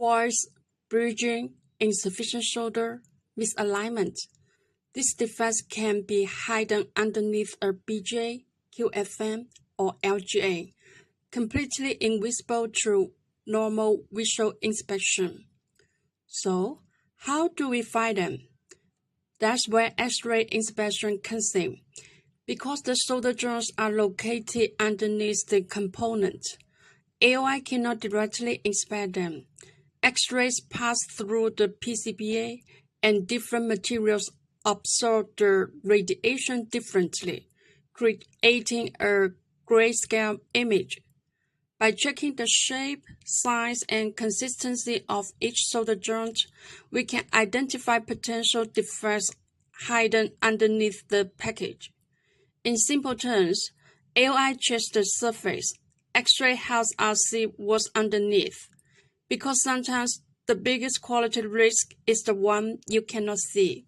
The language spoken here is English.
voice, bridging, insufficient solder, misalignment. These defects can be hidden underneath a BGA, QFN, or LGA, completely invisible through normal visual inspection. So, how do we find them? That's where X-ray inspection comes in. Because the solder joints are located underneath the component, AOI cannot directly inspect them. X-rays pass through the PCBA, and different materials absorb the radiation differently, creating a grayscale image. By checking the shape, size, and consistency of each solder joint, we can identify potential defects hidden underneath the package. In simple terms, AOI checks the surface. X-ray helps us see what's underneath, because sometimes the biggest quality risk is the one you cannot see.